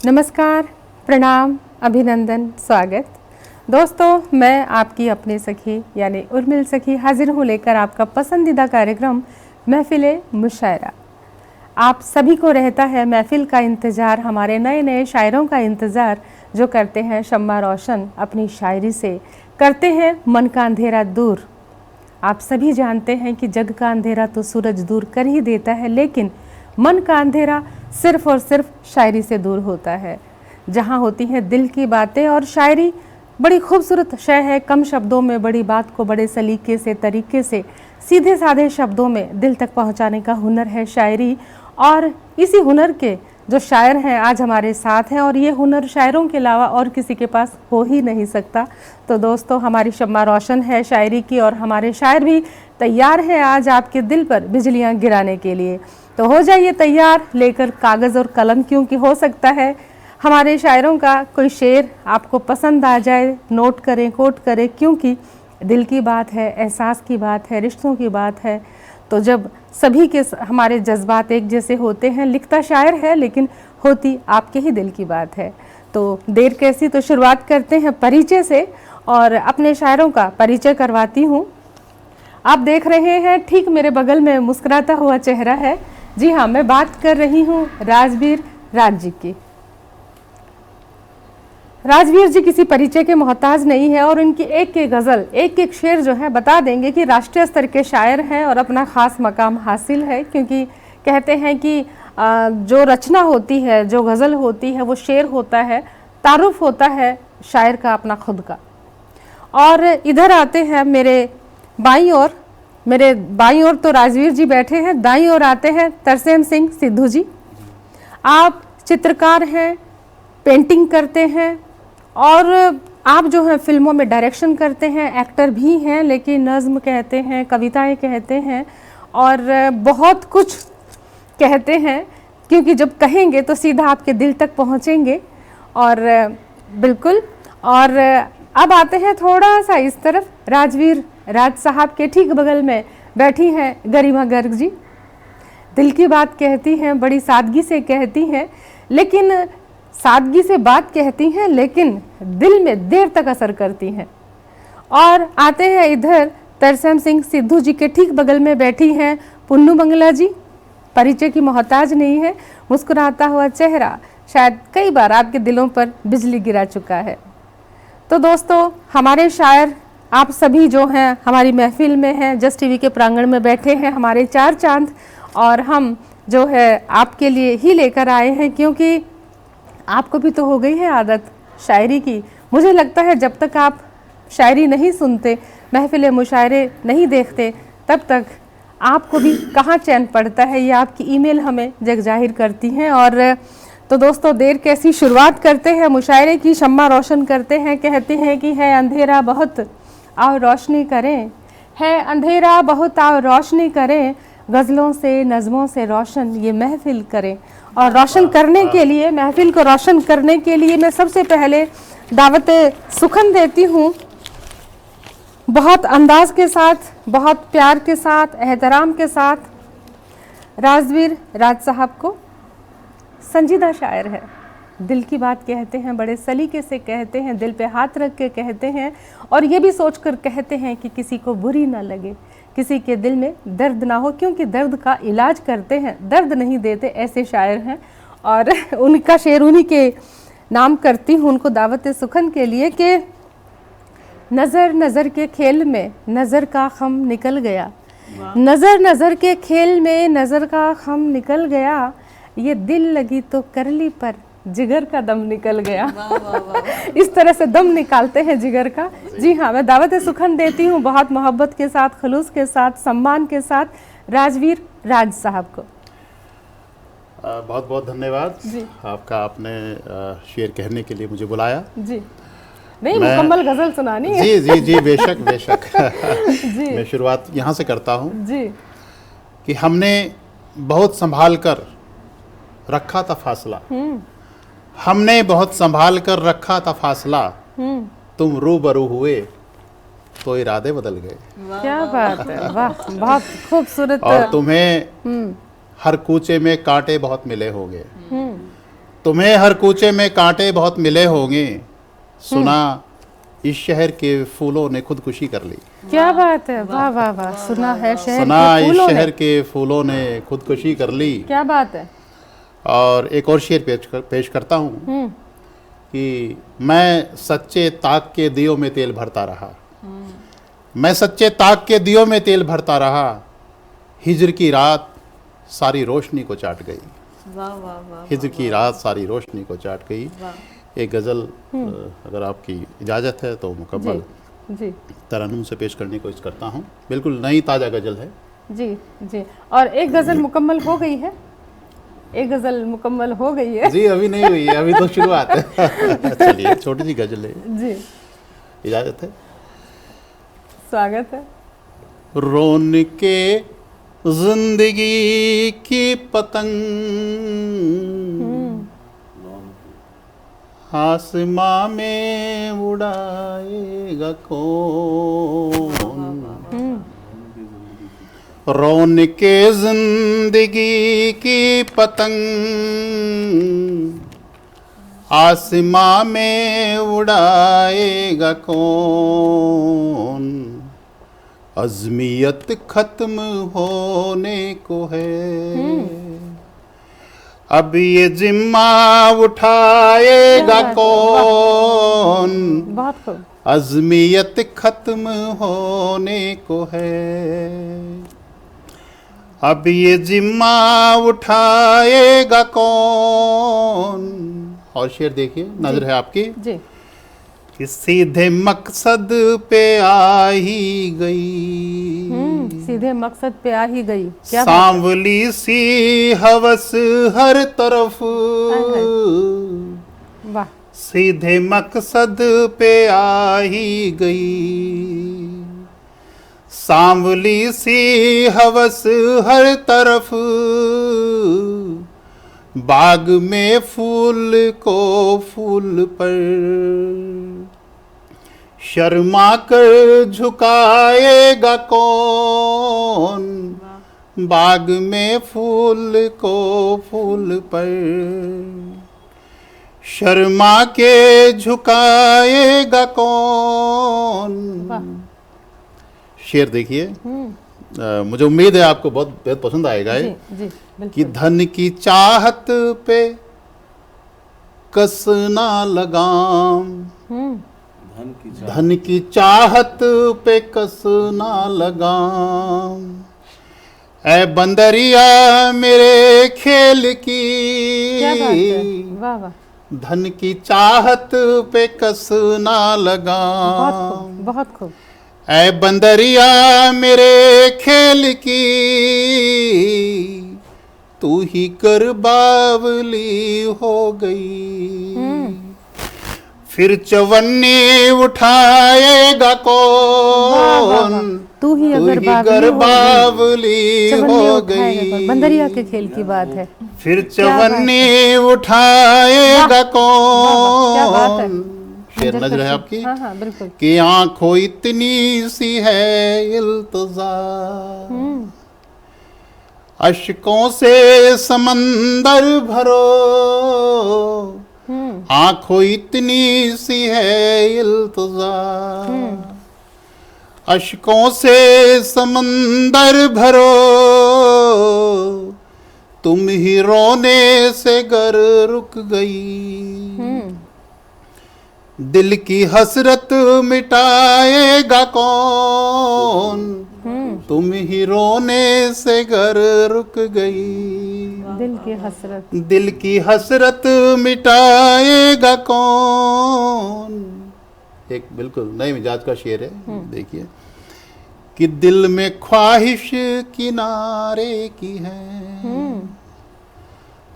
नमस्कार, प्रणाम, अभिनंदन, स्वागत। दोस्तों, मैं आपकी अपनी सखी यानी उर्मिल सखी हाजिर हूँ लेकर आपका पसंदीदा कार्यक्रम महफिल मुशायरा। आप सभी को रहता है महफिल का इंतज़ार, हमारे नए नए शायरों का इंतज़ार जो करते हैं शम्मा रोशन अपनी शायरी से, करते हैं मन का अंधेरा दूर। आप सभी जानते हैं कि जग का अंधेरा तो सूरज दूर कर ही देता है, लेकिन मन का अंधेरा सिर्फ और सिर्फ शायरी से दूर होता है, जहाँ होती हैं दिल की बातें। और शायरी बड़ी खूबसूरत शय है, कम शब्दों में बड़ी बात को बड़े सलीके से, तरीके से, सीधे साधे शब्दों में दिल तक पहुँचाने का हुनर है शायरी। और इसी हुनर के जो शायर हैं आज हमारे साथ हैं, और ये हुनर शायरों के अलावा और किसी के पास हो ही नहीं सकता। तो दोस्तों, हमारी शम्मा रोशन है शायरी की, और हमारे शायर भी तैयार हैं आज आपके दिल पर बिजलियां गिराने के लिए। तो हो जाइए तैयार लेकर कागज़ और कलम, क्योंकि हो सकता है हमारे शायरों का कोई शेर आपको पसंद आ जाए। नोट करें, कोट करें, क्योंकि दिल की बात है, एहसास की बात है, रिश्तों की बात है। तो जब सभी के हमारे जज्बात एक जैसे होते हैं, लिखता शायर है लेकिन होती आपके ही दिल की बात है। तो देर कैसी, तो शुरुआत करते हैं परिचय से, और अपने शायरों का परिचय करवाती हूँ। आप देख रहे हैं ठीक मेरे बगल में मुस्कुराता हुआ चेहरा है। जी हाँ, मैं बात कर रही हूँ राजवीर राज जी की। राजवीर जी किसी परिचय के मोहताज नहीं है, और उनकी एक एक गज़ल, एक एक शेर जो है बता देंगे कि राष्ट्रीय स्तर के शायर हैं और अपना ख़ास मकाम हासिल है। क्योंकि कहते हैं कि जो रचना होती है, जो गज़ल होती है, वो शेर होता है, तारुफ होता है शायर का अपना खुद का। और इधर आते हैं मेरे बाईं ओर तो राजवीर जी बैठे हैं, दाईं ओर आते हैं तरसेम सिंह सिद्धू जी। आप चित्रकार हैं, पेंटिंग करते हैं, और आप जो है फिल्मों में डायरेक्शन करते हैं, एक्टर भी हैं, लेकिन नज़्म कहते हैं, कविताएं कहते हैं, और बहुत कुछ कहते हैं, क्योंकि जब कहेंगे तो सीधा आपके दिल तक पहुंचेंगे। और बिल्कुल, और अब आते हैं थोड़ा सा इस तरफ, राजवीर राज साहब के ठीक बगल में बैठी हैं गरिमा गर्ग जी। दिल की बात कहती हैं, बड़ी सादगी से कहती हैं, लेकिन सादगी से बात कहती हैं लेकिन दिल में देर तक असर करती हैं। और आते हैं इधर तरसेम सिंह सिद्धू जी के ठीक बगल में बैठी हैं पुन्नू बंगला जी। परिचय की मोहताज नहीं है, मुस्कुराता हुआ चेहरा शायद कई बार आपके दिलों पर बिजली गिरा चुका है। तो दोस्तों, हमारे शायर आप सभी जो हैं हमारी महफिल में हैं, जस्ट टीवी के प्रांगण में बैठे हैं, हमारे चार चांद, और हम जो है आपके लिए ही लेकर आए हैं, क्योंकि आपको भी तो हो गई है आदत शायरी की। मुझे लगता है जब तक आप शायरी नहीं सुनते, महफिल मुशायरे नहीं देखते, तब तक आपको भी कहाँ चैन पड़ता है। ये आपकी ईमेल हमें जग जाहिर करती हैं। और तो दोस्तों, देर कैसी, शुरुआत करते हैं मुशायरे की। शम्मा रोशन करते हैं, कहते हैं कि है अंधेरा बहुत आओ रोशनी करें, है अंधेरा बहुत आओ रोशनी करें, गज़लों से नज़मों से रोशन ये महफिल करें। और रोशन करने के लिए, महफिल को रोशन करने के लिए मैं सबसे पहले दावत सुखन देती हूँ, बहुत अंदाज के साथ, बहुत प्यार के साथ, एहतराम के साथ, राजवीर राज साहब को। संजीदा शायर है, दिल की बात कहते हैं, बड़े सलीके से कहते हैं, दिल पे हाथ रख के कहते हैं, और ये भी सोचकर कहते हैं कि किसी को बुरी ना लगे, किसी के दिल में दर्द ना हो, क्योंकि दर्द का इलाज करते हैं, दर्द नहीं देते, ऐसे शायर हैं। और उनका शेर उन्हीं के नाम करती हूँ, उनको दावत सुखन के लिए कि नज़र नज़र के खेल में नज़र का खम निकल गया, नज़र नज़र के खेल में नज़र का खम निकल गया, ये दिल लगी तो करली पर जिगर का दम निकल गया। वाह वाह वाह। इस तरह से दम निकालते हैं जिगर का। जी हाँ, मैं दावत सुखन देती हूँ बहुत मोहब्बत के साथ, खलूस के साथ, सम्मान के साथ, राजवीर राज साहब को। बहुत बहुत धन्यवाद जी आपका, आपने शेर कहने के लिए मुझे बुलाया। जी नहीं, मुकम्मल गज़ल सुनानी है। जी जी जी, बेशक बेशक। जी मैं शुरुआत यहाँ से करता हूँ जी कि हमने बहुत संभाल कर रखा था फासला, हमने बहुत संभाल कर रखा था फासला, तुम रूबरू हुए तो इरादे बदल गए। क्या बात है, वाह, बहुत खूबसूरत। और तुम्हें हर कूचे में कांटे बहुत मिले होंगे, तुम्हें हर कूचे में कांटे बहुत मिले होंगे, सुना इस शहर के फूलों ने खुदकुशी कर ली। क्या बात है, वाह वाह वाह। सुना है शहर सुना के इस फूलों शहर ने, के फूलों ने खुदकुशी कर ली। क्या बात है। और एक और शेर पेश करता हूँ कि मैं सच्चे ताक के दियों में तेल भरता रहा, मैं सच्चे ताक के दियों में तेल भरता रहा, हिजर की रात सारी रोशनी को चाट गई। वाह वाह वाह। हिजर की रात सारी रोशनी को चाट गई। एक गज़ल अगर आपकी इजाज़त है तो मुकम्मल जी तरन्नुम से पेश करने की कोशिश करता हूँ। बिल्कुल नई ताज़ा गज़ल है। जी जी। और एक गज़ल मुकम्मल हो गई है, एक गज़ल मुकम्मल हो गई है। जी अभी नहीं हुई है, अभी तो शुरुआत है। चलिए छोटी सी गज़ल है जी, इजाज़त है। स्वागत है। रोन के जिंदगी की पतंग आसमां में उड़ाएगा कौन, रोन के जिंदगी की पतंग आसमां में उड़ाएगा कौन, अज़मियत खत्म होने को है, अब ये जिम्मा उठाएगा कौन, बहुत खूब। अज़मियत खत्म होने को है, अब ये जिम्मा उठाएगा कौन। और शेर देखिए, नजर है आपकी जी। कि सीधे मकसद पे आ ही गई, सीधे मकसद पे आ ही गई। क्या सांवली सी हवस हर तरफ, वाह। सीधे मकसद पे आ ही गई, सांवली सी हवस हर तरफ, बाग में फूल को फूल पर शर्मा कर झुकाएगा कौन, बाग में फूल को फूल पर शर्मा के झुकाएगा कौन। शेर देखिए, मुझे उम्मीद है आपको बहुत बेहद पसंद आएगा। जी, कि धन की चाहत पे कसना लगाम, धन की चाहत पे कसना लगाम, ऐ बंदरिया मेरे खेल की, क्या बात है, वाह वाह। धन की चाहत पे कसना लगाम, बहुत खूब, बहुत खूब। ऐ बंदरिया मेरे खेल की, तू ही कर बावली हो गई, फिर चवन्नी उठाएगा कौन, तू ही अगर बावली हो गई। बंदरिया के खेल की बात है। फिर चवन्नी उठाएगा कौन। शेर नजर है आपकी। हाँ हाँ बिल्कुल। कि आंखों इतनी सी है इल्तजा, अश्कों से समंदर भरो, आंखों इतनी सी है इल्तजा, अश्कों से समंदर भरो, तुम ही रोने से गर रुक गई, दिल की हसरत मिटाएगा कौन, तुम ही रोने से घर रुक गई, दिल की हसरत, दिल की हसरत मिटाएगा कौन। एक बिल्कुल नए मिजाज का शेर है, देखिए कि दिल में ख्वाहिश किनारे की है,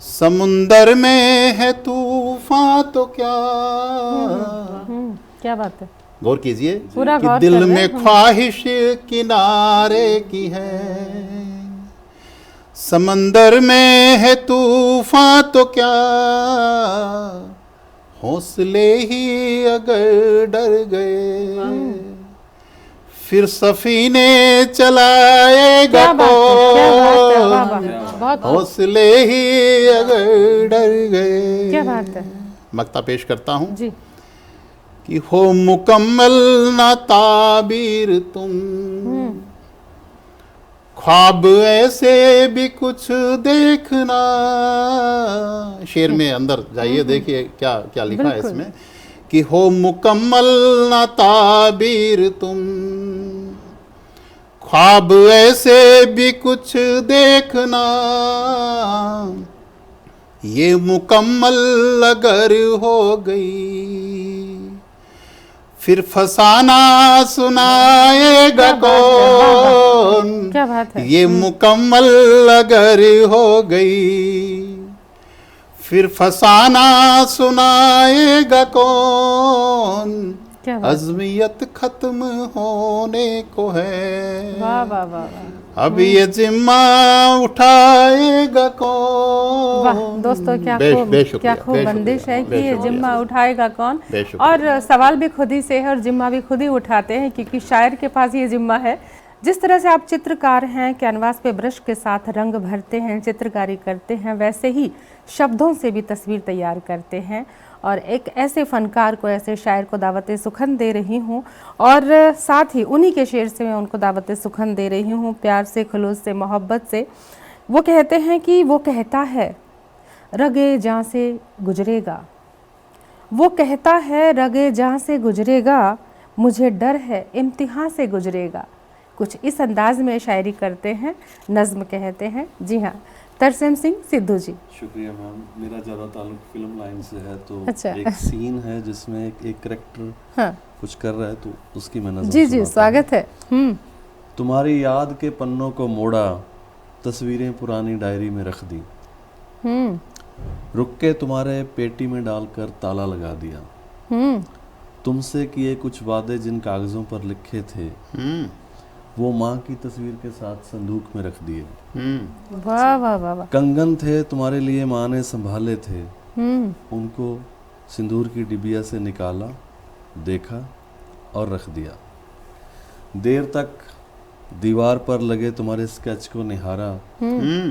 समुंदर में है तूफान तो क्या। क्या बात है, गौर कीजिए पूरा कि गौर दिल कर रहे में हैं। ख्वाहिश किनारे की है, समंदर में है तूफान तो क्या, हौसले ही अगर डर गए, फिर सफीने चलाएगा क्या बात है, क्या बात है, वाह कौन, वाह। बहुत हौसले ही अगर डर गए। क्या बात है। मक्ता पेश करता हूँ जी। कि हो मुकम्मल ना ताबीर तुम, ख्वाब ऐसे भी कुछ देखना। शेर में अंदर जाइए, देखिए क्या क्या लिखा है इसमें कि हो मुकम्मल ना ताबीर तुम, ख्वाब ऐसे भी कुछ देखना। ये मुकम्मल अगर हो गई फिर फसाना सुनाएगा कौन। क्या बात है। ये मुकम्मल अगर हो गई फिर फसाना सुनाएगा कौन। अज़मियत खत्म होने को है, वाह वाह वाह वाह। अब ये जिम्मा उठाएगा कौन। वाह दोस्तों, क्या खूब बंदिश है कि ये जिम्मा उठाएगा कौन। और सवाल भी खुद ही से है और जिम्मा भी खुद ही उठाते हैं, क्योंकि शायर के पास ये जिम्मा है। जिस तरह से आप चित्रकार हैं, कैनवास पे ब्रश के साथ रंग भरते हैं, चित्रकारी करते हैं, वैसे ही शब्दों से भी तस्वीर तैयार करते हैं। और एक ऐसे फ़नकार को, ऐसे शायर को दावत सुखन दे रही हूँ, और साथ ही उन्हीं के शेर से मैं उनको दावत सुखन दे रही हूँ, प्यार से, खुलूस से, मोहब्बत से। वो कहते हैं कि वो कहता है रगे जाँ से गुजरेगा, वो कहता है रगे जाँ से गुजरेगा, मुझे डर है इम्तिहान से गुजरेगा। कुछ इस अंदाज में शायरी करते हैं, नज़्म कहते हैं। जी हाँ, तरसेम सिंह सिद्धू जी। शुक्रिया मैम। मेरा ज़्यादा ताल्लुक फिल्म लाइन से है, तो अच्छा। एक सीन है जिसमें एक कैरेक्टर हाँ। कुछ कर रहा है, तो उसकी मैं नज़र जी जी, स्वागत है। तुम्हारी याद के पन्नों को मोड़ा, तस्वीरें पुरानी डायरी में रख दी, रुक के तुम्हारे पेटी में डालकर ताला लगा दिया। तुमसे किए कुछ वादे जिन कागज़ों पर लिखे थे, वो माँ की तस्वीर के साथ संदूक में रख दिए। वाह वाह वाह वाह। कंगन थे तुम्हारे लिए माँ ने संभाले थे, उनको सिंदूर की डिबिया से निकाला, देखा और रख दिया। देर तक दीवार पर लगे तुम्हारे स्केच को निहारा,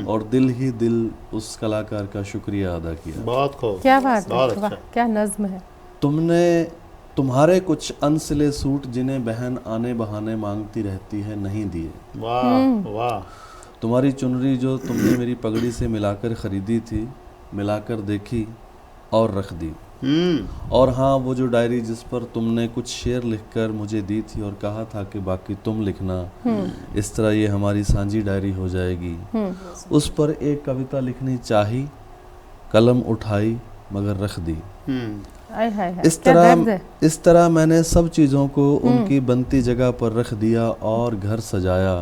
और दिल ही दिल उस कलाकार का शुक्रिया अदा किया। बहुत खूब, क्या बात है, वाह क्या नज़्म है। तुमने तुम्हारे कुछ अनसिले सूट जिन्हें बहन आने बहाने मांगती रहती है नहीं दिए। वाह वाह। तुम्हारी चुनरी जो तुमने मेरी पगड़ी से मिलाकर खरीदी थी, मिलाकर देखी और रख दी। और हाँ, वो जो डायरी जिस पर तुमने कुछ शेर लिखकर मुझे दी थी और कहा था कि बाकी तुम लिखना, इस तरह ये हमारी साझी डायरी हो जाएगी। उस पर एक कविता लिखनी चाही, कलम उठाई मगर रख दी। इस तरह मैंने सब चीज़ों को उनकी बनती जगह पर रख दिया और घर सजाया।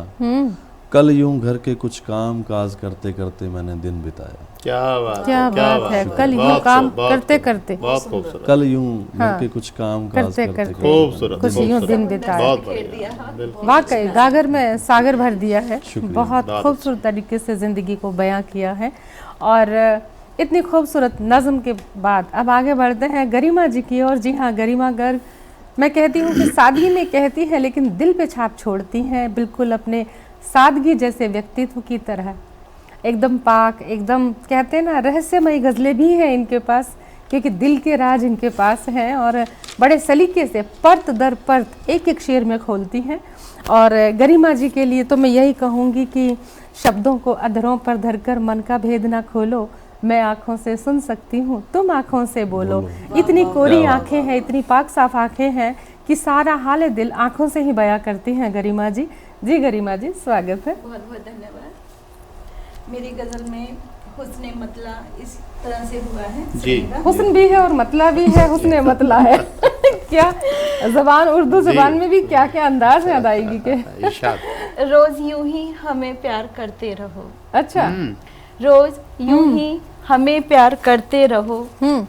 कल यूं घर के कुछ काम काज करते करते मैंने दिन बिताया। क्या बात है, कल यूं काम करते करते, बहुत खूबसूरत। कल यूं घर के कुछ काम काज करते खूबसूरत, कुछ यूं दिन बिताया। वाकई गागर में सागर भर दिया है। बहुत खूबसूरत तरीके से ज़िंदगी को बयां किया है। और इतनी खूबसूरत नज़्म के बाद अब आगे बढ़ते हैं गरिमा जी की ओर। जी हाँ, गरिमा गर्ग मैं कहती हूँ कि सादगी में कहती हैं लेकिन दिल पे छाप छोड़ती हैं, बिल्कुल अपने सादगी जैसे व्यक्तित्व की तरह, एकदम पाक, एकदम कहते हैं ना रहस्यमयी गज़लें भी हैं इनके पास, क्योंकि दिल के राज इनके पास हैं और बड़े सलीके से परत दर परत एक एक शेर में खोलती हैं। और गरिमा जी के लिए तो मैं यही कहूँगी कि शब्दों को अधरों पर धरकर मन का भेद ना खोलो, मैं आँखों से सुन सकती हूँ, तुम आँखों से बोलो। इतनी कोरी आँखें हैं, इतनी पाक साफ आँखें हैं कि सारा हाल दिल आँखों से ही बयां करती हैं गरिमा जी। जी गरिमा जी, स्वागत है। बहुत बहुत धन्यवाद। मेरी गज़ल में हुस्न मतला इस तरह से हुआ है जी। हुस्न भी है और मतला भी है, हुस्न मतला है। क्या ज़बान, उर्दू ज़बान में भी क्या क्या अंदाज है अदायगी के। रोज़ यूं ही हमें प्यार करते रहो। अच्छा। रोज़ यूं ही हमें प्यार करते रहो,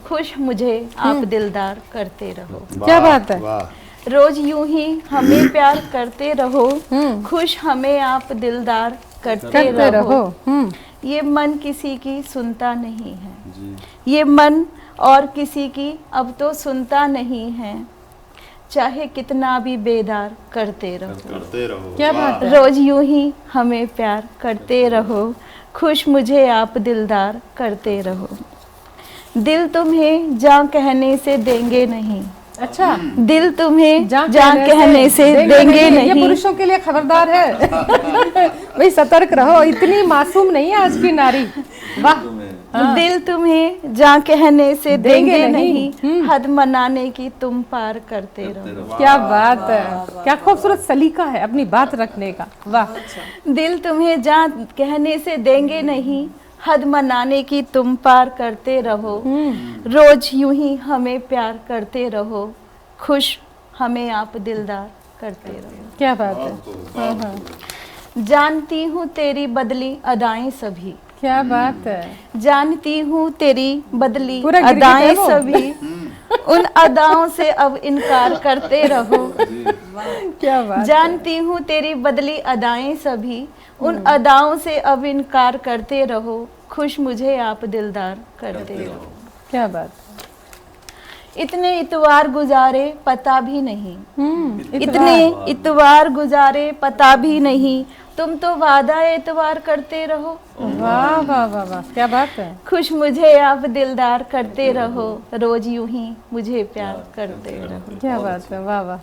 खुश मुझे आप दिलदार करते रहो। क्या बात है। रोज यूं ही हमें प्यार करते रहो, खुश हमें आप दिलदार करते रहो। ये मन किसी की सुनता नहीं है, ये मन और किसी की अब तो सुनता नहीं है, चाहे कितना भी बेदार करते रहो। क्या बात है। रोज यूं ही हमें प्यार करते रहो, खुश मुझे आप दिलदार करते रहो। दिल तुम्हें जां कहने से देंगे नहीं। अच्छा, दिल तुम्हें जां कहने से देंगे नहीं। ये पुरुषों के लिए खबरदार है। भाई सतर्क रहो, इतनी मासूम नहीं है आज की नारी। वाह। हाँ। दिल तुम्हें जां कहने से देंगे नहीं, हद मनाने की तुम पार करते रहो। क्या बात है, क्या खूबसूरत सलीका है अपनी बात रखने का। वाह। दिल तुम्हें जां कहने से देंगे नहीं, हद मनाने की तुम पार करते रहो। रोज यूं ही हमें प्यार करते रहो, खुश हमें आप दिलदार करते रहो। क्या बात है। हाँ हाँ। जानती हूँ तेरी बदली अदाएं सभी। क्या बात है। जानती हूँ तेरी बदली पूरा गिरगिट है अदाएं वो। सभी, उन अदाओं से अब इनकार करते रहो। क्या बात। जानती हूँ तेरी बदली अदाएं सभी, उन अदाओं से अब इनकार करते रहो, खुश मुझे आप दिलदार करते रहो। क्या बात। इतने इतवार गुजारे पता भी नहीं। इतवार। इतने इतवार गुजारे पता भी नहीं, तुम तो वादा एतवार करते रहो। वाह वाह वाह वाह, क्या बात है। खुश मुझे आप दिलदार करते रहो, रोज यूं ही मुझे प्यार करते रहो। क्या बात है। वाह वाह।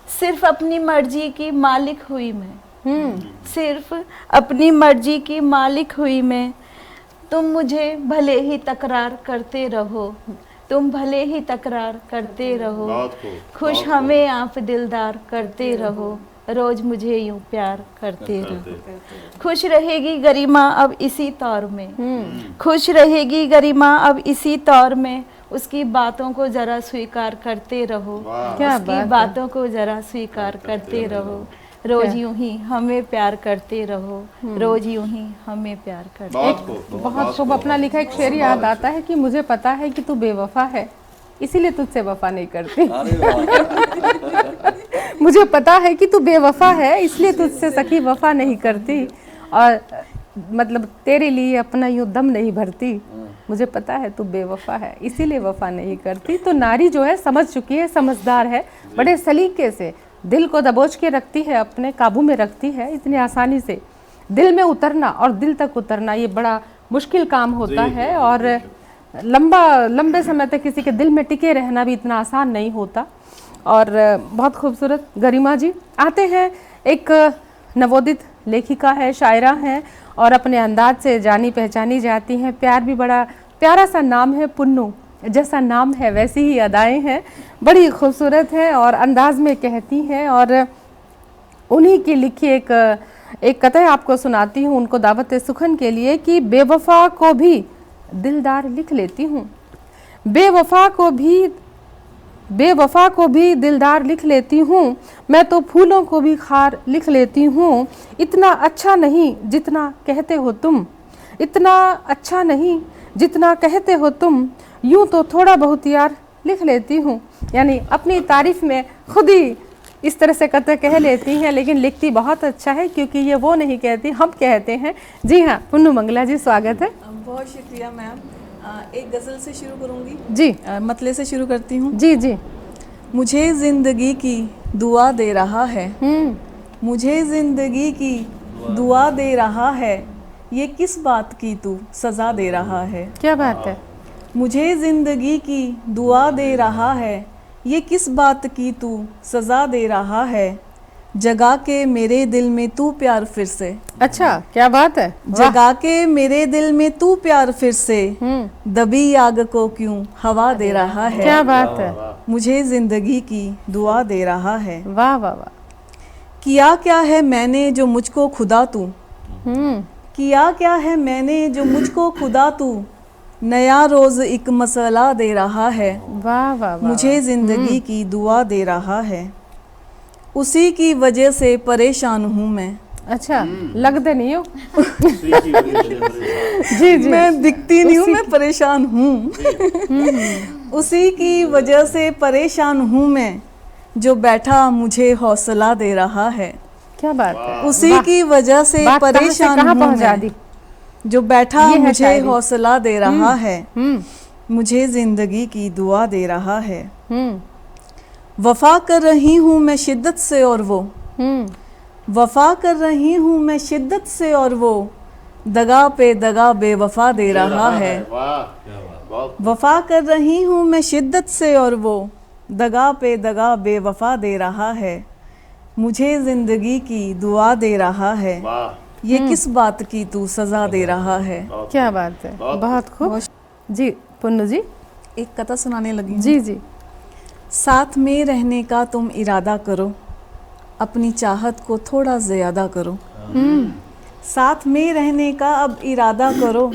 सिर्फ अपनी मर्जी की मालिक हुई मैं। सिर्फ अपनी मर्जी की मालिक हुई मैं, तुम मुझे भले ही तकरार करते रहो। तुम भले ही तकरार करते रहो, खुश हमें आप दिलदार करते रहो, रोज मुझे यूं प्यार करते रहो। खुश रहेगी गरिमा अब इसी तौर में। खुश रहेगी गरिमा अब इसी तौर में, उसकी बातों को जरा स्वीकार करते रहो। उसकी बातों को जरा स्वीकार करते रहो, रोज यूं ही हमें प्यार करते रहो। रोज यूं ही हमें प्यार करते रहो। बहुत खूब अपना लिखा एक शेर याद आता है कि मुझे पता है कि तू बेवफा है, इसीलिए तुझसे वफा नहीं करती। मुझे पता है कि तू बेवफा है, इसलिए तुझसे सखी वफा नहीं करती, और मतलब तेरे लिए अपना यूं दम नहीं भरती। मुझे पता है तू बेवफा है, इसीलिए वफा नहीं करती। तो नारी जो है समझ चुकी है, समझदार है, बड़े सलीके से दिल को दबोच के रखती है, अपने काबू में रखती है। इतनी आसानी से दिल में उतरना और दिल तक उतरना ये बड़ा मुश्किल काम होता है, और लंबे समय तक किसी के दिल में टिके रहना भी इतना आसान नहीं होता। और बहुत खूबसूरत गरिमा जी आते हैं, एक नवोदित लेखिका है, शायरा हैं, और अपने अंदाज से जानी पहचानी जाती हैं। प्यार भी बड़ा प्यारा सा नाम है, पुन्नू जैसा नाम है वैसी ही अदाएं हैं, बड़ी खूबसूरत है और अंदाज में कहती हैं। और उन्हीं की लिखी एक कथा आपको सुनाती हूँ, उनको दावत सुखन के लिए, कि बेवफा को भी दिलदार लिख लेती हूँ। बेवफा को भी दिलदार लिख लेती हूँ, मैं तो फूलों को भी खार लिख लेती हूँ। इतना अच्छा नहीं जितना कहते हो तुम, इतना अच्छा नहीं जितना कहते हो तुम, यूं तो थोड़ा बहुत यार लिख लेती हूँ। यानी अपनी तारीफ में खुद ही इस तरह से कह लेती हैं, लेकिन लिखती बहुत अच्छा है, क्योंकि ये वो नहीं कहती, हम कहते हैं। जी हाँ, पुन्नू मंगला जी स्वागत है। बहुत शुक्रिया मैम। एक गज़ल से शुरू करूँगी जी। मतले से शुरू करती हूँ। जी जी। मुझे ज़िंदगी की दुआ दे रहा है, मुझे ज़िंदगी की दुआ दे रहा है, ये किस बात की तू सज़ा दे रहा है। क्या बात है। मुझे ज़िंदगी की दुआ दे रहा है, ये किस बात की तू सज़ा दे रहा है, जगा के मेरे दिल में तू प्यार फिर से। अच्छा, क्या बात है। जगा के मेरे दिल में तू प्यार फिर से, दबी आग को क्यों हवा दे रहा है। क्या बात है। मुझे जिंदगी की दुआ दे रहा है। वाह वाह वाह। किया क्या है मैंने जो मुझको खुदा तू, किया क्या है मैंने जो मुझको खुदा तू, नया रोज एक मसला दे रहा है। वाह वाह वाह। मुझे जिंदगी की दुआ दे रहा है, उसी की वजह से परेशान हूँ मैं। अच्छा, लगते नहीं हो। जी जी। मैं दिखती नहीं हूँ, मैं परेशान हूँ। उसी की वजह से परेशान हूँ मैं, जो बैठा मुझे हौसला दे रहा है। क्या बात है। उसी की वजह से परेशान हूँ मैं, जो बैठा मुझे हौसला दे रहा है, मुझे जिंदगी की दुआ दे रहा है। वफा कर रही हूँ मैं शिद्दत से और वो, वफा कर रही हूँ मैं शिद्दत से और वो, दगा पे दगा बेवफा दे रहा है। वफा कर रही हूँ मैं शिद्दत से और वो दगा पे दगा बेवफा दे रहा है। मुझे जिंदगी की दुआ दे रहा है। ये किस बात की तू सजा दे रहा है। क्या बात है, बहुत खूब। जी पुन्नू जी, एक कथा सुनाने लगी हूँ। जी जी। साथ में रहने का तुम इरादा करो, अपनी चाहत को थोड़ा ज़्यादा करो। साथ में रहने का अब इरादा करो,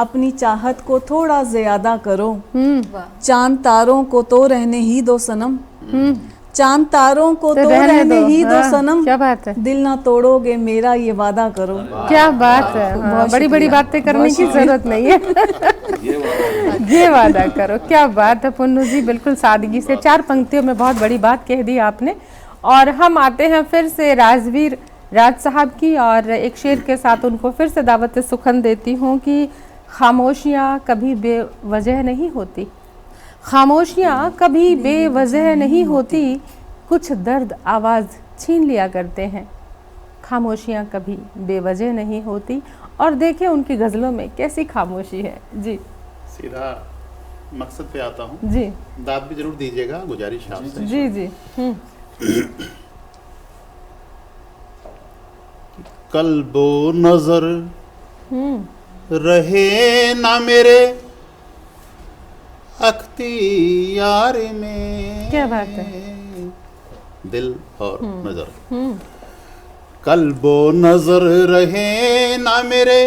अपनी चाहत को थोड़ा ज़्यादा करो। चांद तारों को तो रहने ही दो सनम, चांद तारों को तो रहने ही दो सनम। क्या बात है, दिल ना तोड़ोगे मेरा ये वादा करो। क्या बात है। हाँ, बड़ी बड़ी बातें करने की जरूरत नहीं है, ये वादा करो। क्या बात है पुन्नू जी, बिल्कुल सादगी से 4 पंक्तियों में बहुत बड़ी बात कह दी आपने। और हम आते हैं फिर से राजवीर राज साहब की, और एक शेर के साथ उनको फिर से दावत सुखन देती हूँ कि खामोशियाँ कभी बेवजह नहीं होती, खामोशियाँ कभी बेवजह नहीं होती, कुछ दर्द आवाज़ छीन लिया करते हैं। खामोशियाँ कभी बेवजह नहीं होती। और देखिए उनकी गज़लों में कैसी खामोशी है। जी सीधा मकसद पे आता हूँ। जी, दाद भी जरूर दीजिएगा, गुजारिश है आपसे। जी जी। कल्बो नजर रहे ना मेरे अख्तियार में। क्या बात है। दिल और नजर, कल्बो नजर रहे ना मेरे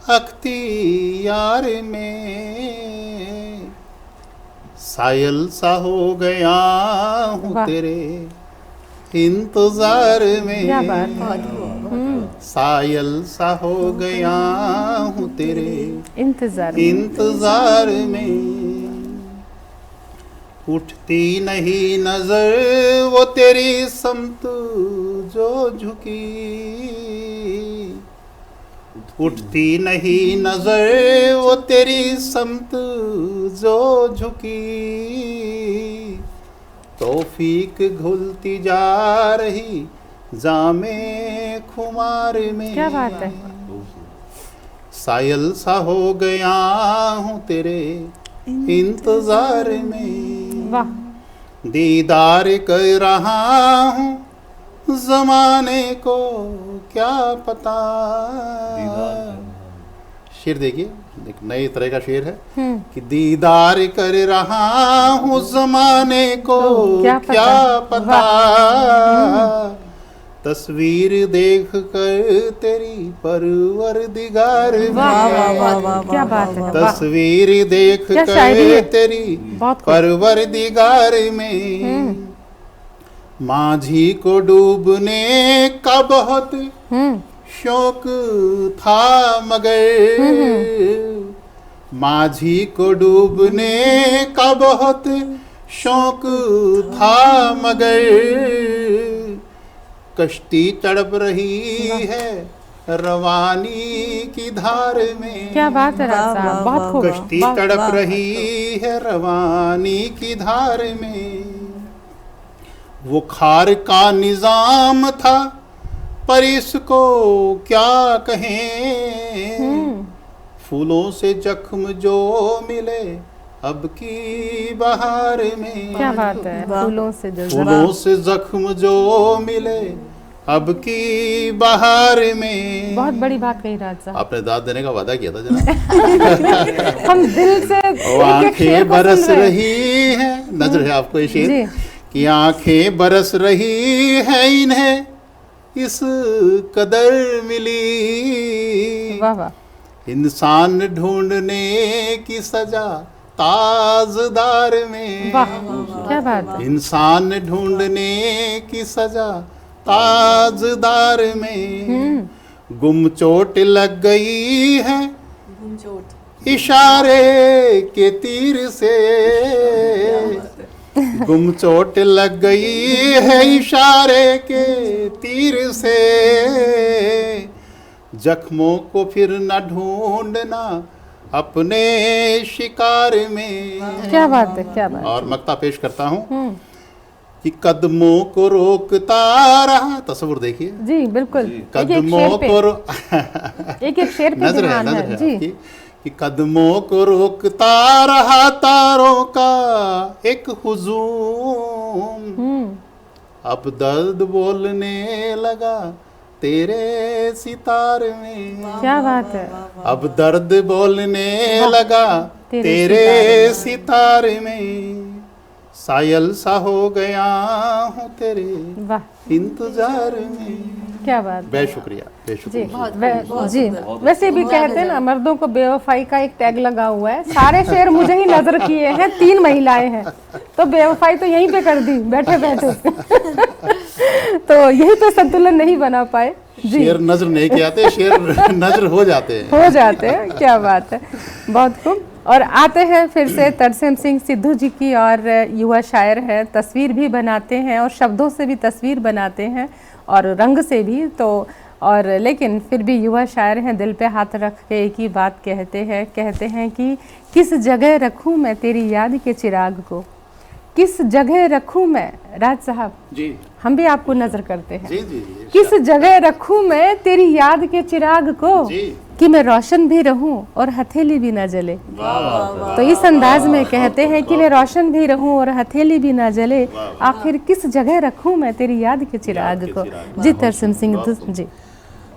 अख्तियार में। सायल सा हो गया हूँ तेरे इंतजार में। क्या बात है। सायल सा हो गया हूँ तेरे इंतजार में। उठती नहीं नजर वो तेरी समत जो झुकी, उठती नहीं नजर वो तेरी समत जो झुकी। तौफीक घुलती जा रही जामे खुमार में। क्या बात है। सायल सा हो गया हूँ तेरे इंतजार में। वाह। दीदार कर रहा हूँ जमाने को क्या पता। शेर देखिए, एक नए तरह का शेर है कि दीदार कर रहा हूँ जमाने को क्या पता। तस्वीर देख कर तेरी परवरदिगार में। क्या बात है। तस्वीर देख कर तेरी परवरदिगार में। माझी को डूबने का बहुत शौक था मगर, माझी को डूबने का बहुत शौक था मगर। कश्ती तड़प रही है रवानी की धार में। क्या बात है राज साहब, बहुत खूब। कश्ती तड़प रही है रवानी की धार में। वो खार का निजाम था पर इसको क्या कहें। फूलों से जख्म जो मिले अब की बहार में। क्या बात है। फूलों से जख्म जो मिले अब की बहार में। बहुत बड़ी बात कही राज साहब। आपने दाद देने का वादा किया था जनाब। हम दिल से आंखें बरस रही हैं, नजर है आपको ये शेर कि आंखें बरस रही हैं इन्हें इस कदर मिली। वाह वाह। इंसान ढूंढने की सजा ताजदार में। वाह क्या बात है। इंसान ढूंढने की सजा ताजदार में। गुम चोट लग गई है इशारे के तीर से। गुम चोट लग गई है इशारे के तीर से। जख्मों को फिर न ढूंढना अपने शिकार में। क्या बात है, क्या बात। और मक्ता पेश करता हूँ कि कदमों को रोकता रहा, तस्वीर देखिए जी बिल्कुल, कदमों को एक शेर पे ध्यान है जी, कि कदमों को रोकता रहा तारों का एक हुजूम, अब दर्द बोलने लगा तेरे सितार में। क्या बात है, अब दर्द बोलने लगा तेरे सितार में, सायल सा हो गया हूँ तेरे इंतजार में। क्या बात, बेशुक्रिया बेशुक्रिया जी। वैसे भी कहते हैं ना, मर्दों को बेवफाई का एक टैग लगा हुआ है। सारे शेर मुझे ही नजर किए हैं, 3 महिलाएं हैं, तो बेवफाई तो यहीं पे कर दी बैठे बैठे तो यही तो संतुलन नहीं बना पाए जी। शेर नजर नहीं किए आते, शेर नजर हो जाते हैं। क्या बात है, बहुत खूब। और आते हैं फिर से तरसेम सिंह सिद्धू जी की, और युवा शायर हैं, तस्वीर भी बनाते हैं और शब्दों से भी तस्वीर बनाते हैं और रंग से भी, तो और लेकिन फिर भी युवा शायर हैं, दिल पे हाथ रख के एक ही बात कहते हैं कि किस जगह रखूं मैं तेरी याद के चिराग को, किस जगह रखूं मैं, राज साहब जी, हम भी आपको नजर करते हैं, जी जी, किस जगह रखूं मैं तेरी याद के चिराग को, कि मैं रोशन भी रहूं और हथेली भी ना जले। तो इस अंदाज में कहते हैं कि मैं रोशन भी रहूं और हथेली भी ना जले, आखिर किस जगह रखूं मैं तेरी याद के चिराग को। जी तरसेम सिंह जी।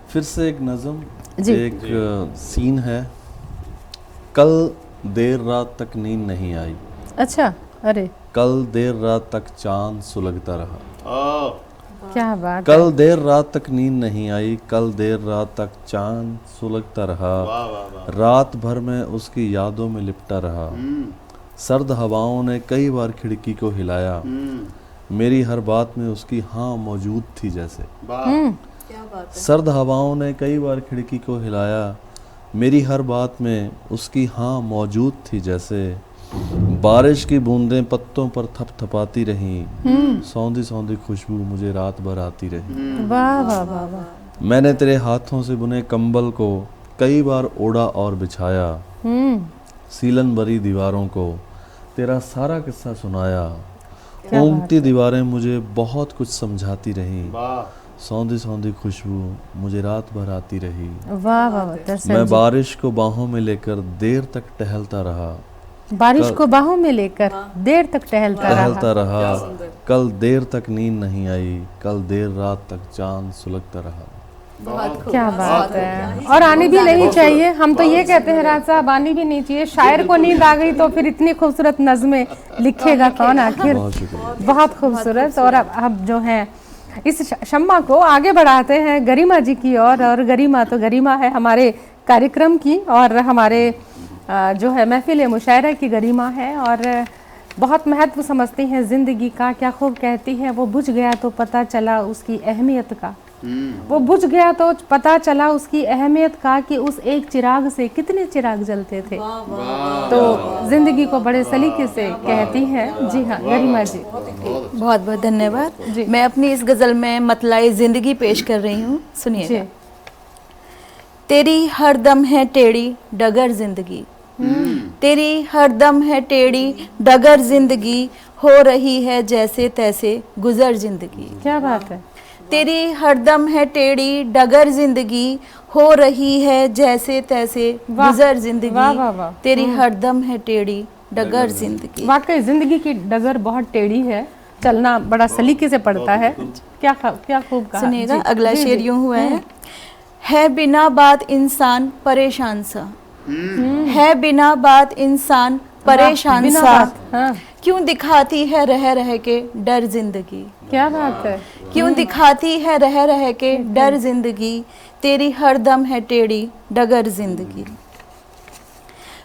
फिर से एक नज़म जी। एक सीन है, कल देर रात तक नींद नहीं आई, अच्छा, अरे कल देर रात तक चांद सुलगता रहा, क्या बात, कल देर रात तक नींद नहीं आई, कल देर रात तक चांद सुलगता रहा, रात भर में उसकी यादों में लिपटा रहा, सर्द हवाओं ने कई बार खिड़की को हिलाया, मेरी हर बात में उसकी हाँ मौजूद थी जैसे, सर्द हवाओं ने कई बार खिड़की को हिलाया, मेरी हर बात में उसकी हाँ मौजूद थी जैसे, बारिश की बूंदें पत्तों पर थपथपाती रहीं, सौंधी सौंधी खुशबू मुझे रात भर आती रही, वाह वाह वाह वाह। मैंने तेरे हाथों से बुने कंबल को कई बार ओढ़ा और बिछाया, सीलन भरी दीवारों को तेरा सारा किस्सा सुनाया, ऊँगती दीवारें मुझे बहुत कुछ समझाती रहीं, सौंधी सौंधी खुशबू मुझे रात भर आती रही, वाह वाह। मैं बारिश को बाहों में लेकर देर तक टहलता रहा, बारिश को बाहों में लेकर देर तक टहलता रहा, कल देर तक नींद नहीं आई, कल देर रात तक चांद सुलगता रहा। क्या बात है, और आनी भी नहीं चाहिए। हम तो ये कहते हैं राज साहब, आनी भी नहीं चाहिए। शायर को नींद आ गई तो फिर इतनी खूबसूरत नज़में लिखेगा कौन आखिर। बहुत खूबसूरत। और अब जो है इस शम्मा को आगे बढ़ाते हैं गरिमा जी की और गरिमा तो गरिमा है हमारे कार्यक्रम की, और हमारे जो है महफिल मुशायरा की गरिमा है, और बहुत महत्व समझती हैं ज़िंदगी का। क्या खूब कहती हैं, वो बुझ गया तो पता चला उसकी अहमियत का, वो बुझ गया तो पता चला उसकी अहमियत का, कि उस एक चिराग से कितने चिराग जलते थे। तो ज़िंदगी को बड़े सलीके से कहती हैं। जी हाँ गरिमा जी, बहुत बहुत धन्यवाद। मैं अपनी इस गज़ल में मतलाए ज़िंदगी पेश कर रही हूँ, सुनिए। तेरी हर दम है टेढ़ी डगर जिंदगी, तेरी हर दम है टेढ़ी डगर जिंदगी, हो रही है जैसे तैसे गुजर जिंदगी। क्या बात है। तेरी हर दम है टेढ़ी डगर जिंदगी, हो रही है जैसे तैसे गुजर जिंदगी, तेरी हर दम है टेढ़ी डगर जिंदगी। वाकई जिंदगी की डगर बहुत टेढ़ी है, चलना बड़ा सलीके से पड़ता है। क्या खूब कहा। सुनिएगा, अगला शेर यूं हुआ है बिना बात इंसान परेशान सा, है बिना बात इंसान परेशान सा, हाँ। क्यों दिखाती है रह रह के डर जिंदगी। क्या बात है। क्यों दिखाती है रह रह के डर जिंदगी, तेरी हर दम है टेढ़ी डगर जिंदगी।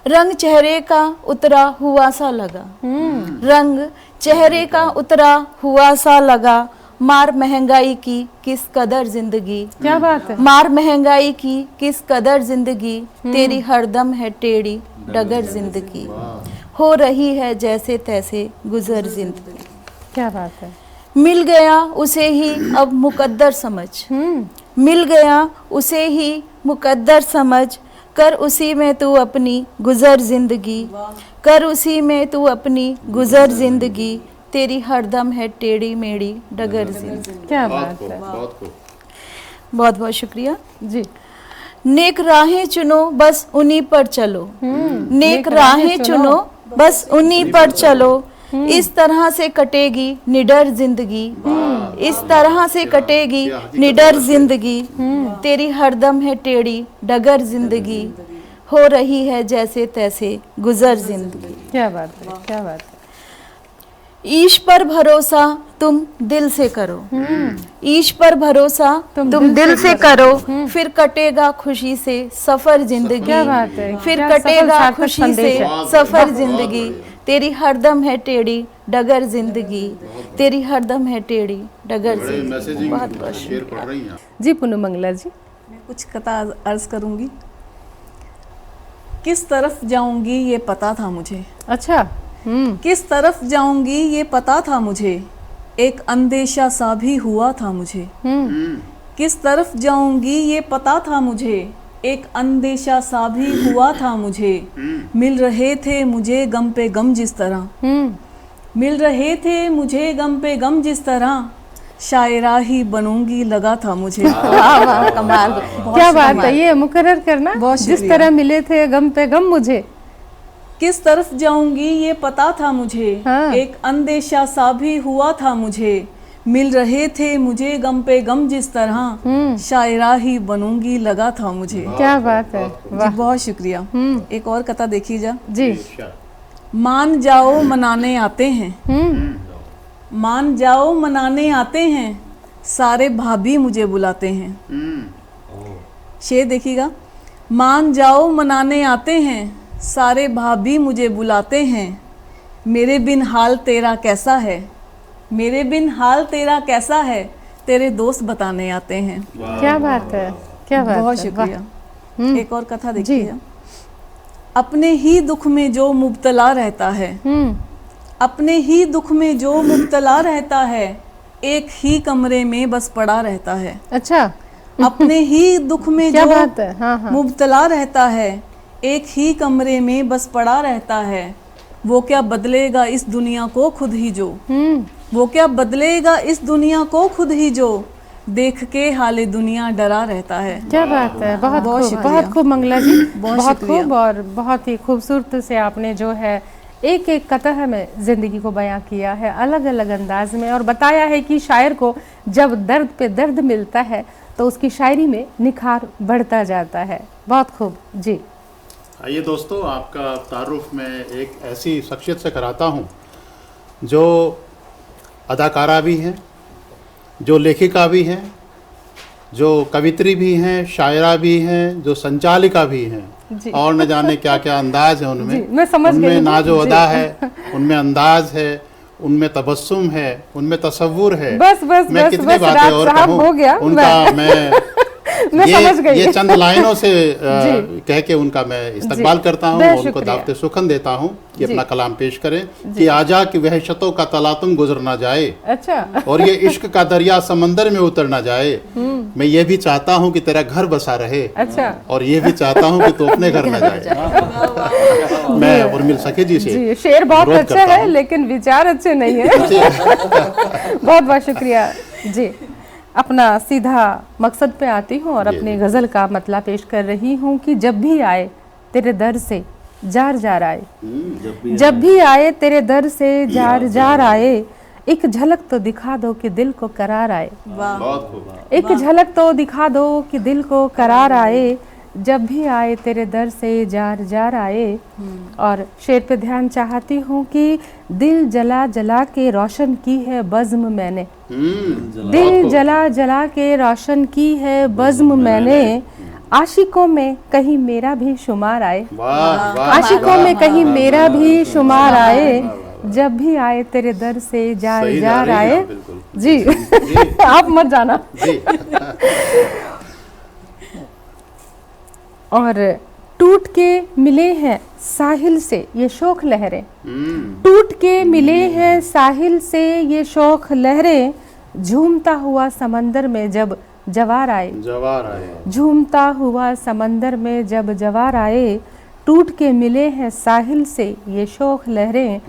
रंग चेहरे का उतरा हुआ सा लगा, रंग चेहरे का उतरा हुआ सा लगा, मार महंगाई की किस कदर जिंदगी। क्या बात है। मार महंगाई की किस कदर जिंदगी, तेरी हरदम है टेढ़ी डगर जिंदगी, हो रही है जैसे तैसे गुजर जिंदगी। क्या बात है। मिल गया उसे ही अब मुकद्दर समझ, मिल गया उसे ही मुकद्दर समझ, कर उसी में तू अपनी गुजर जिंदगी, कर उसी में तू अपनी गुजर जिंदगी, तेरी हरदम है टेढ़ी मेढ़ी डगर जिंदगी। क्या बात है, बहुत खूब। बहुत बहुत शुक्रिया जी। नेक राहें चुनो बस उन्हीं पर चलो, नेक राहें चुनो बस उन्हीं पर चलो, इस तरह से कटेगी निडर जिंदगी, इस तरह से कटेगी निडर जिंदगी, तेरी हरदम है टेढ़ी डगर जिंदगी, हो रही है जैसे तैसे गुजर जिंदगी। क्या बात है, क्या बात है। ईश पर भरोसा तुम दिल से करो, ईश पर भरोसा तुम दिल से करो, फिर कटेगा खुशी से सफर जिंदगी, क्या बात है, फिर क्या कटेगा सफल खुशी संदेश से है। सफर जिंदगी, तेरी हरदम है टेढ़ी डगर जिंदगी, तेरी हरदम है टेढ़ी डगर बड़े जिंदगी। मैसेजिंग बहुत बहुत शेर पढ़ रही हैं आप। जी पूनम मंगला जी। मैं कुछ कथा अर्ज करूंगी। किस तरफ जाऊंगी ये पता था मुझे, अच्छा। किस तरफ जाऊंगी ये पता था मुझे, एक अंदेशा सा भी हुआ था मुझे। किस तरफ जाऊंगी ये पता था मुझे, एक अंदेशा सा भी हुआ था मुझे। मिल रहे थे मुझे गम पे गम जिस तरह, मिल रहे थे मुझे गम पे गम जिस तरह, शायरा ही बनूंगी लगा था मुझे। वाह वाह, कमाल। क्या बात है, ये मुकर्रर करना। बहुत जिस शुक्रिया। तरह मिले थे गम पे गम मुझे, किस तरफ जाऊंगी ये पता था मुझे, हाँ। एक अंदेशा सा भी हुआ था मुझे। मिल रहे थे मुझे गम पे गम जिस तरह, शायरा ही बनूंगी लगा था मुझे। क्या बात है, जी बहुत शुक्रिया। एक और कथा देखी जा। जी। मान जाओ मनाने आते हैं, मान जाओ मनाने आते हैं, सारे भाभी मुझे बुलाते हैं। शेर देखिएगा। मान जाओ मनाने आते हैं, सारे भाभी मुझे बुलाते हैं, मेरे बिन हाल तेरा कैसा है, मेरे बिन हाल तेरा कैसा है, तेरे दोस्त बताने आते हैं। क्या बात है, क्या बात बहुत है, शुक्रिया। एक और कथा देखिए। अपने ही दुख में जो मुब्तला रहता है, अपने ही दुख में जो मुब्तला रहता है, एक ही कमरे में बस पड़ा रहता है। अच्छा। अपने ही दुख में क्या जो बात है, हाँ हाँ। मुब्तला रहता है, एक ही कमरे में बस पड़ा रहता है, वो क्या बदलेगा इस दुनिया को खुद ही जो, वो क्या बदलेगा इस दुनिया को खुद ही जो, देख के हाले दुनिया डरा रहता है। क्या बात है, बहुत बहुत खूब, शुक्रिया। बहुत खूब मंगला जी, बहुत शुक्रिया। खूब। और बहुत ही खूबसूरत से आपने जो है एक एक कतह में ज़िंदगी को बयां किया है अलग अलग अंदाज में, और बताया है कि शायर को जब दर्द पे दर्द मिलता है तो उसकी शायरी में निखार बढ़ता जाता है। बहुत खूब जी। आइए दोस्तों, आपका तारुफ मैं एक ऐसी शख्सियत से कराता हूँ जो अदाकारा भी हैं, जो लेखिका भी हैं, जो कवित्री भी हैं, शायरा भी हैं, जो संचालिका भी हैं, और न जाने क्या क्या अंदाज है उनमें। मैं समझ गई उनमें हूँ। नाजो जी। अदा है, उनमें अंदाज है, उनमें तबस्सुम है, उनमें तसव्वुर है। बस बस मैं बस कितनी बस बातें राज और साहब कहूँ हो गया। उनका। मैं समझ गई। ये चंद लाइनों से जी। कह के उनका मैं इस्तकबाल करता हूँ, बहुत उनको शुक्रिया। दावत सुखन देता हूँ कि जी। अपना कलाम पेश करें कि आजा की वहशतों का तलातुम गुजर ना जाए, अच्छा। और ये इश्क का दरिया समंदर में उतर ना जाए। मैं ये भी चाहता हूँ कि तेरा घर बसा रहे, अच्छा। और ये भी चाहता हूँ कि तू अपने घर न जाए। मैं उर्मिल सखी जी से जी, शेर बहुत अनुरोध अच्छा करता है हूँ। लेकिन विचार अच्छे नहीं है। बहुत बहुत शुक्रिया जी। अपना सीधा मकसद पे आती हूँ और अपनी गज़ल का मतलब पेश कर रही हूँ कि जब भी आए तेरे दर से जार जार आए, जब भी आए तेरे दर से जार जार आए, एक झलक तो दिखा दो कि दिल को करार आए, बहुत खूब। एक झलक तो दिखा दो कि दिल को करार आए, जब भी आए तेरे दर से जार जार आए। और शेर पे ध्यान चाहती हूँ कि दिल जला जला के रोशन की है बज़्म मैंने, दिल जला जला के रोशन की है बज़्म मैंने, आशिकों में कहीं मेरा भी शुमार आए, वाह वाह, आशिकों में कहीं मेरा भी शुमार आए, जब भी आए तेरे दर से जार सही जा जार रही हैं आए। आप, बिल्कुल। जी आप मत जाना। जी। और टूट के मिले हैं साहिल से ये शोख लहरें, टूट के मिले हैं साहिल से ये शोख लहरें, झूमता हुआ समंदर में जब जवार आए, जवार आए। झूमता हुआ समंदर में जब जवार आए, टूट के मिले हैं साहिल से ये शोख लहरें,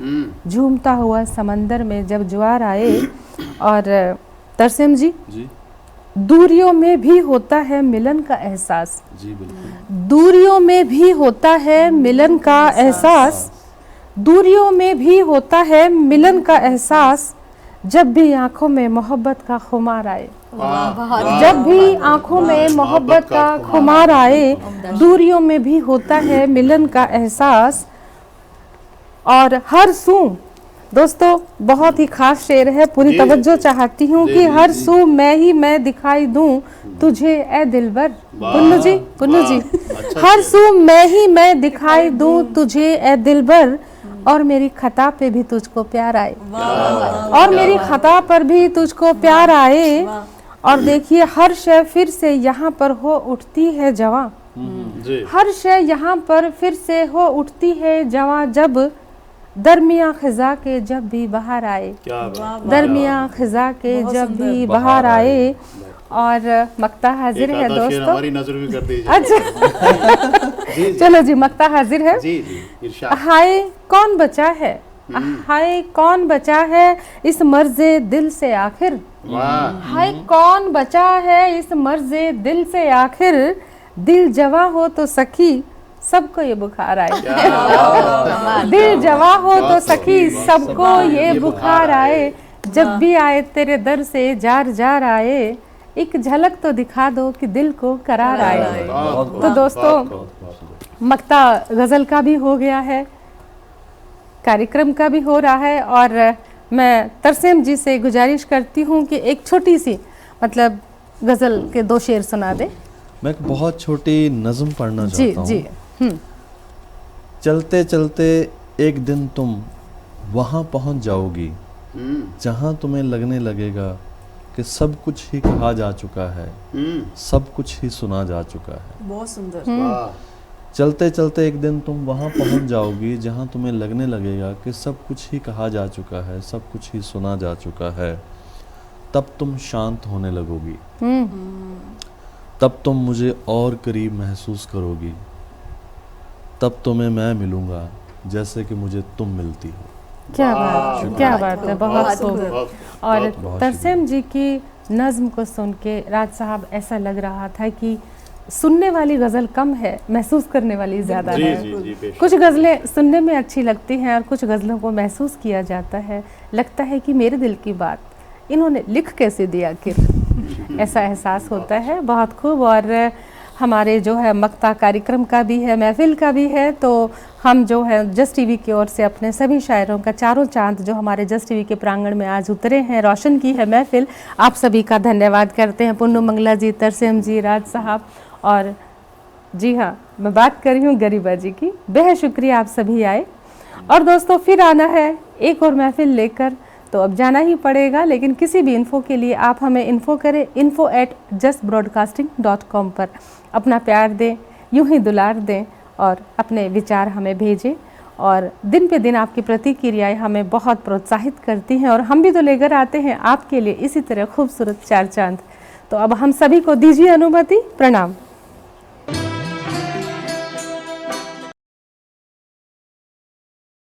झूमता हुआ समंदर में जब ज्वार आए। और तरसेम जी, दूरियों में भी होता है मिलन का एहसास। जी बिल्कुल। दूरियों में भी होता है मिलन का एहसास, दूरियों में भी होता है मिलन का एहसास, जब भी आंखों में मोहब्बत का खुमार आए। जब भी आंखों में मोहब्बत का खुमार आए, दूरियों में भी होता है मिलन का एहसास। और हर सू, दोस्तों बहुत ही खास शेर है, पूरी तवज्जो चाहती हूँ कि हर सू मैं ही मैं दिखाई दूं तुझे ए दिलबर। पुन्नू जी, हर सू मैं ही मैं दिखाई दूं तुझे ए दिलबर, और मेरी खता पे भी तुझको प्यार आए, और मेरी खता पर भी तुझको प्यार आए। और देखिए हर शय फिर से यहाँ पर हो उठती है जवां, हर शय यहाँ पर फिर से हो उठती है जवां, जब दरमिया खिजा के जब भी बाहर आए, दरमिया खिजा के जब भी बाहर आए। और मक्ता हाजिर है दोस्तों, हमारी नजर भी कर दीजिए। अच्छा चलो जी, मक्ता हाजिर है। जी इरशाद। हाय कौन बचा है, हाय कौन बचा है इस मर्ज़े दिल से आखिर, हाय कौन बचा है इस मर्ज़े दिल से आखिर, दिल जवा हो तो सखी सबको ये बुखार आए, दिल जवा हो तो सखी सबको ये बुखार आए, जब भी आए तेरे दर से जार जार आए, एक झलक तो दिखा दो कि दिल को करार आए। तो दोस्तों मक्ता गज़ल का भी हो गया है, कार्यक्रम का भी हो रहा है, और मैं तरसेम जी से गुजारिश करती हूँ कि एक छोटी सी मतलब गज़ल के 2 शेर सुना दे। मैं एक बहुत छोटी नज़म पढ़ना चाहता हूँ। जी। चलते चलते एक दिन तुम वहाँ पहुँच जाओगी जहाँ तुम्हें लगने लगेगा कि सब कुछ ही कहा जा चुका है, सब कुछ ही सुना जा चुका है। बहुत सुंदर। चलते चलते एक दिन तुम वहाँ पहुँच जाओगी जहाँ तुम्हें लगने लगेगा कि सब कुछ ही कहा जा चुका है, सब कुछ ही सुना जा चुका है, तब तुम शांत होने लगोगी, तब तुम मुझे और करीब महसूस करोगी, तब तुम्हें मैं मिलूँगा जैसे कि मुझे तुम मिलती हो। क्या बात है, बहुत खूब। और तरसेम जी की नज़्म को सुन के राज साहब ऐसा लग रहा था कि सुनने वाली गज़ल कम है, महसूस करने वाली ज़्यादा है। कुछ गज़लें सुनने में अच्छी लगती हैं और कुछ गज़लों को महसूस किया जाता है, लगता है कि मेरे दिल की बात इन्होंने लिख कैसे दिया आखिर, ऐसा एहसास होता है। बहुत खूब। और हमारे जो है मक्ता कार्यक्रम का भी है, महफिल का भी है, तो हम जो है जस्ट टीवी की ओर से अपने सभी शायरों का चारों चांद जो हमारे जस्ट टीवी के प्रांगण में आज उतरे हैं, रोशन की है महफिल, आप सभी का धन्यवाद करते हैं। पुन्नू मंगला जी, तरसेम जी, राज साहब, और जी हाँ मैं बात कर रही हूँ गरीबा जी की, बेहद शुक्रिया आप सभी आए। और दोस्तों फिर आना है एक और महफिल लेकर, तो अब जाना ही पड़ेगा, लेकिन किसी भी इन्फो के लिए आप हमें इन्फो करें, info@justbroadcasting.com पर अपना प्यार दें, यूं ही दुलार दें और अपने विचार हमें भेजें। और दिन पे दिन आपकी प्रतिक्रियाएं हमें बहुत प्रोत्साहित करती हैं, और हम भी तो लेकर आते हैं आपके लिए इसी तरह खूबसूरत 4 चांद। तो अब हम सभी को दीजिए अनुमति, प्रणाम।